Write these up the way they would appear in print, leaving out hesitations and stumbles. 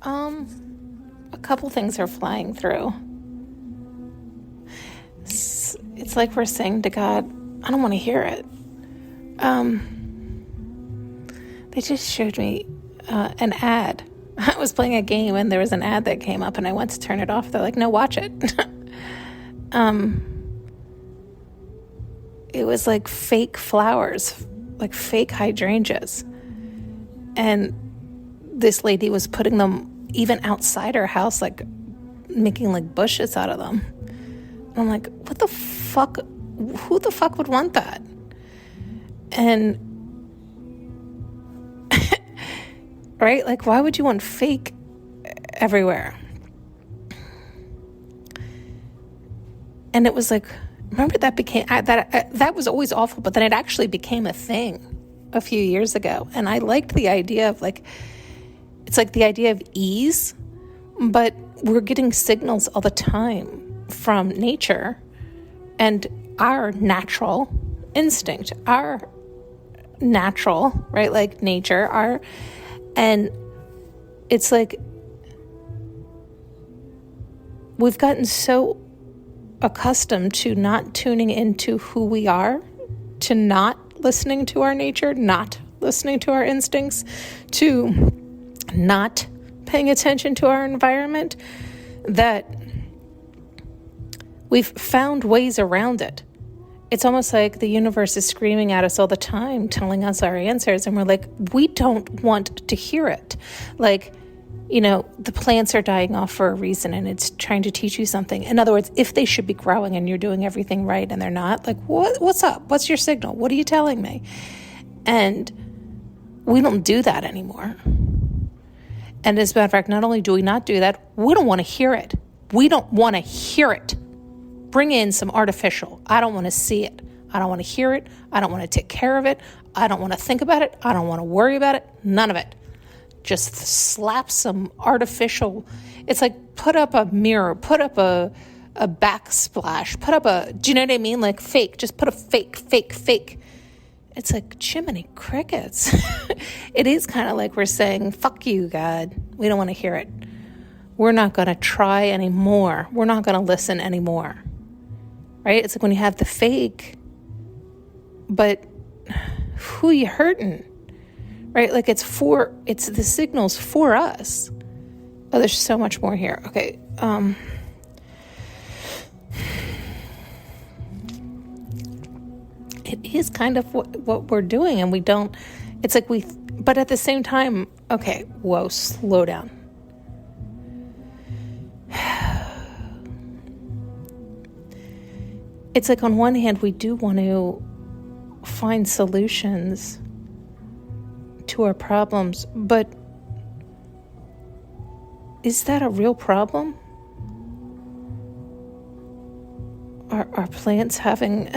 A couple things are flying through. It's like we're saying to God, I don't want to hear it. They just showed me an ad. I was playing a game and there was an ad that came up and I went to turn it off. They're like, no, watch it. It was like fake flowers, like fake hydrangeas. And this lady was putting them even outside her house, like making like bushes out of them. And I'm like, what the fuck? Who the fuck would want that? And right? Like, why would you want fake everywhere? And it was like, remember that became, that was always awful, but then it actually became a thing a few years ago. And I liked the idea of like, it's like the idea of ease, but we're getting signals all the time from nature and our natural instinct, our natural, right? Like nature, and it's like, we've gotten so accustomed to not tuning into who we are, to not listening to our nature, not listening to our instincts, to not paying attention to our environment, that we've found ways around it. It's almost like the universe is screaming at us all the time, telling us our answers, and we're like, we don't want to hear it. Like, you know, the plants are dying off for a reason, and it's trying to teach you something. In other words, if they should be growing and you're doing everything right and they're not, like, what's up? What's your signal? What are you telling me? And we don't do that anymore. And as a matter of fact, not only do we not do that, we don't want to hear it. We don't want to hear it. Bring in some artificial. I don't want to see it. I don't want to hear it. I don't want to take care of it. I don't want to think about it. I don't want to worry about it. None of it. Just slap some artificial. It's like put up a mirror, put up a backsplash, put up do you know what I mean? Like fake. Just put a fake. It's like Jiminy Crickets. It is kind of like we're saying, fuck you, God. We don't want to hear it. We're not going to try anymore. We're not going to listen anymore. Right? It's like when you have the fake, but who you hurting? Right? Like it's the signals for us. Oh, there's so much more here. Okay. It is kind of what we're doing, and we don't, it's like but at the same time, okay, whoa, slow down. It's like on one hand, we do want to find solutions to our problems, but is that a real problem? Are plants having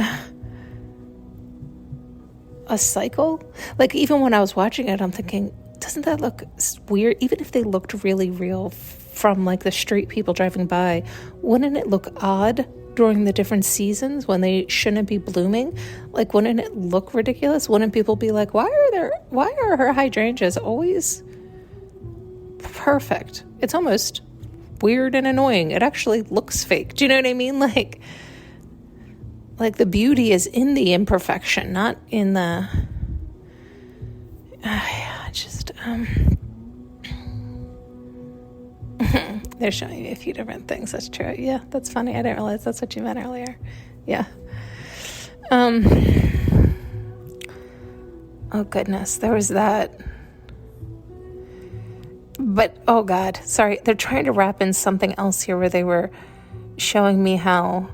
a cycle? Like even when I was watching it, I'm thinking, doesn't that look weird? Even if they looked really real from like the street people driving by, wouldn't it look odd during the different seasons when they shouldn't be blooming? Like, wouldn't it look ridiculous? Wouldn't people be like, why are her hydrangeas always perfect? It's almost weird and annoying. It actually looks fake. Do you know what I mean? Like the beauty is in the imperfection, not in the they're showing me a few different things. That's true. Yeah, that's funny. I didn't realize that's what you meant earlier. Yeah. Oh goodness, there was that. But oh God, sorry. They're trying to wrap in something else here where they were showing me how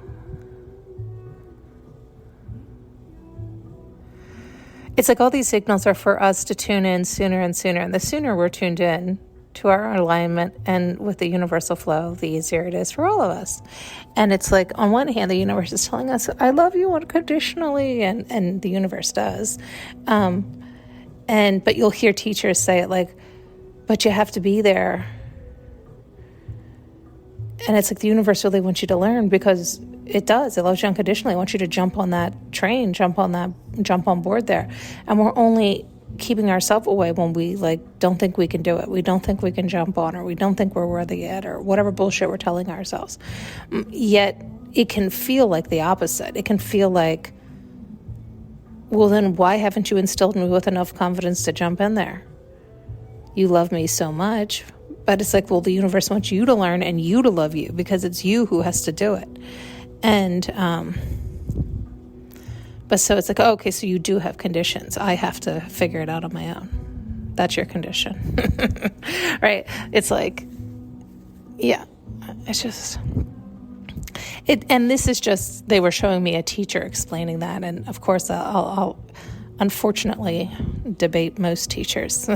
it's like all these signals are for us to tune in sooner and sooner. And the sooner we're tuned in to our alignment and with the universal flow, the easier it is for all of us. And it's like, on one hand, the universe is telling us, I love you unconditionally, and the universe does. But you'll hear teachers say it like, but you have to be there. And it's like the universe really wants you to learn, because it does. It loves you unconditionally. It wants you to jump on that train, jump on board there. And we're only keeping ourselves away when we like don't think we can do it. We don't think we can jump on, or we don't think we're worthy yet, or whatever bullshit we're telling ourselves. Yet it can feel like the opposite. It can feel like, well, then why haven't you instilled me with enough confidence to jump in there? You love me so much. But it's like, well, the universe wants you to learn and you to love you, because it's you who has to do it. And, but so it's like, oh, okay, so you do have conditions. I have to figure it out on my own. That's your condition. Right? It's like, yeah, it's just, and this is just, they were showing me a teacher explaining that. And of course, I'll unfortunately debate most teachers,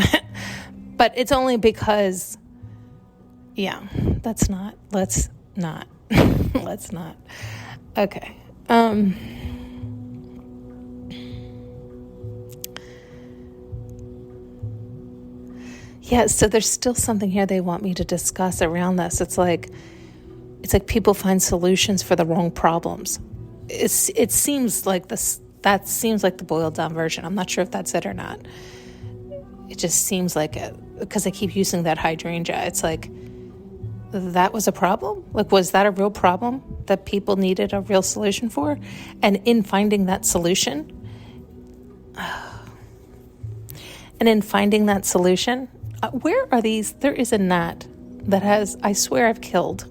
but it's only because, yeah, let's not. Okay. Yeah, so there's still something here they want me to discuss around this. It's like people find solutions for the wrong problems. It seems like this. That seems like the boiled down version. I'm not sure if that's it or not. It just seems like it, because I keep using that hydrangea. It's like, that was a problem? Like, was that a real problem that people needed a real solution for? And in finding that solution, where are these? There is a gnat that has, I swear I've killed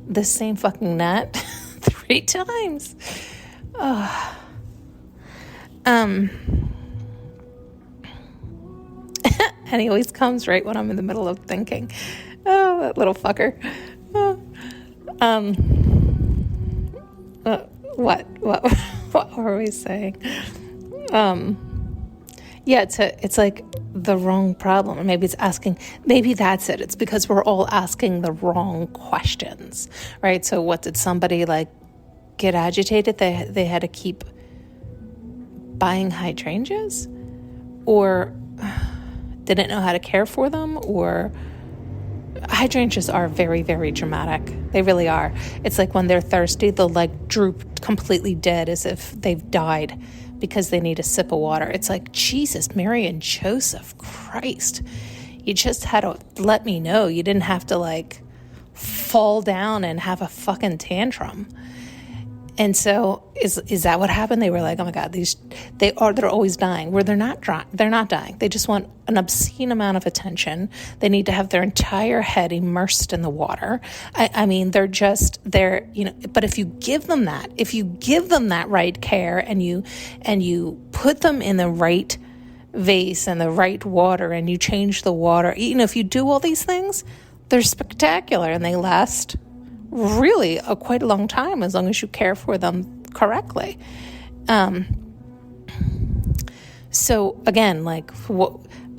this same fucking gnat 3 times. And he always comes right when I'm in the middle of thinking. Oh, that little fucker. What were we saying? Yeah, it's like the wrong problem. Or maybe maybe that's it. It's because we're all asking the wrong questions, right? So what, did somebody like get agitated? They had to keep buying hydrangeas, or didn't know how to care for them, or hydrangeas are very, very dramatic. They really are. It's like when they're thirsty, they'll like droop completely dead as if they've died because they need a sip of water. It's like, Jesus, Mary and Joseph, Christ. You just had to let me know. You didn't have to like fall down and have a fucking tantrum. And so is that what happened? They were like, oh my God, they're always dying. Where they're not dying. They just want an obscene amount of attention. They need to have their entire head immersed in the water. I mean, they're but if you give them that right care, and you put them in the right vase and the right water, and you change the water, if you do all these things, they're spectacular, and they last really quite a long time, as long as you care for them correctly. So again, like,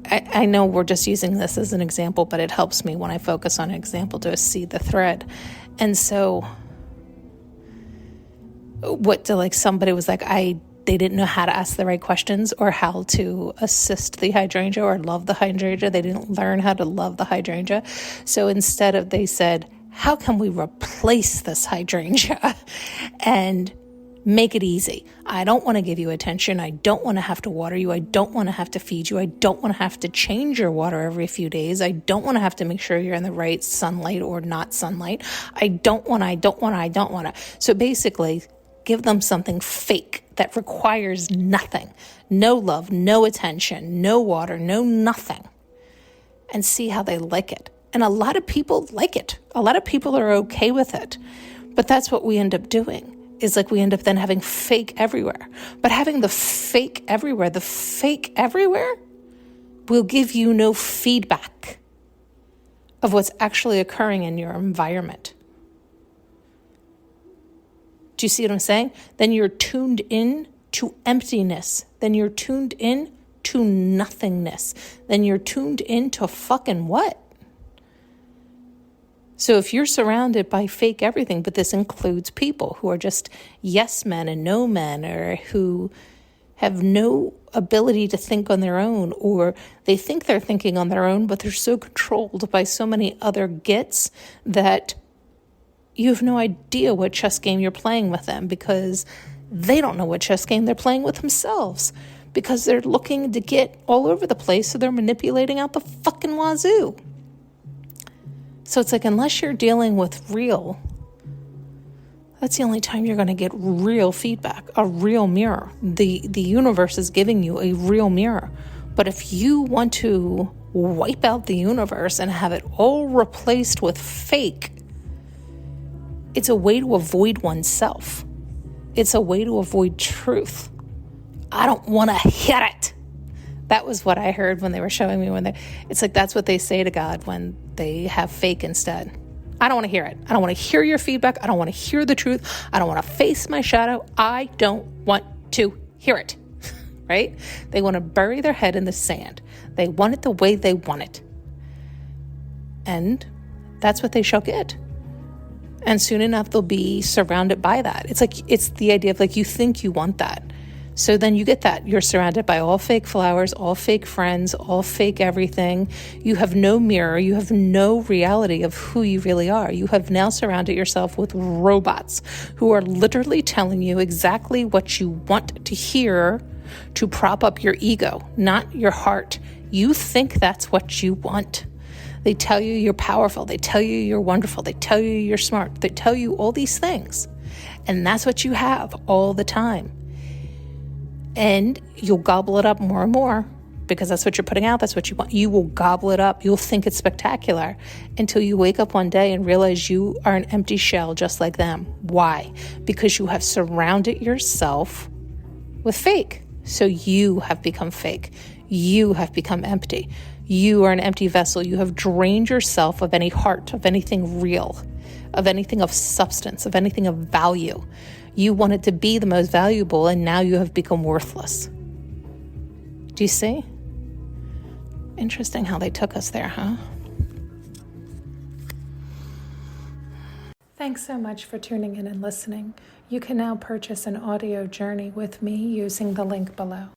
I know we're just using this as an example, but it helps me when I focus on an example to see the thread. And so somebody was like, they didn't know how to ask the right questions, or how to assist the hydrangea or love the hydrangea. They didn't learn how to love the hydrangea. So instead they said, how can we replace this hydrangea and make it easy? I don't want to give you attention. I don't want to have to water you. I don't want to have to feed you. I don't want to have to change your water every few days. I don't want to have to make sure you're in the right sunlight or not sunlight. I don't want to. So basically, give them something fake that requires nothing. No love, no attention, no water, no nothing. And see how they like it. And a lot of people like it. A lot of people are okay with it. But that's what we end up doing, is like we end up then having fake everywhere. But having the fake everywhere will give you no feedback of what's actually occurring in your environment. Do you see what I'm saying? Then you're tuned in to emptiness. Then you're tuned in to nothingness. Then you're tuned in to fucking what? So if you're surrounded by fake everything, but this includes people who are just yes men and no men, or who have no ability to think on their own, or they think they're thinking on their own, but they're so controlled by so many other gits that you have no idea what chess game you're playing with them, because they don't know what chess game they're playing with themselves. because they're looking to get all over the place, so they're manipulating out the fucking wazoo. So it's like, unless you're dealing with real, that's the only time you're going to get real feedback, a real mirror. The universe is giving you a real mirror. But if you want to wipe out the universe and have it all replaced with fake, it's a way to avoid oneself. It's a way to avoid truth. I don't want to hear it. That was what I heard when they were showing me it's like, that's what they say to God when they have fake instead. I don't want to hear it. I don't want to hear your feedback. I don't want to hear the truth. I don't want to face my shadow. I don't want to hear it. Right? They want to bury their head in the sand. They want it the way they want it. And that's what they shall get. And soon enough, they'll be surrounded by that. It's the idea of like, you think you want that. So then you get that. You're surrounded by all fake flowers, all fake friends, all fake everything. You have no mirror. You have no reality of who you really are. You have now surrounded yourself with robots who are literally telling you exactly what you want to hear to prop up your ego, not your heart. You think that's what you want. They tell you you're powerful. They tell you you're wonderful. They tell you you're smart. They tell you all these things. And that's what you have all the time. And you'll gobble it up more and more because that's what you're putting out. That's what you want. You will gobble it up. You'll think it's spectacular until you wake up one day and realize you are an empty shell just like them. Why? Because you have surrounded yourself with fake. So you have become fake. You have become empty. You are an empty vessel. You have drained yourself of any heart, of anything real, of anything of substance, of anything of value. You wanted to be the most valuable, and now you have become worthless. Do you see? Interesting how they took us there, huh? Thanks so much for tuning in and listening. You can now purchase an audio journey with me using the link below.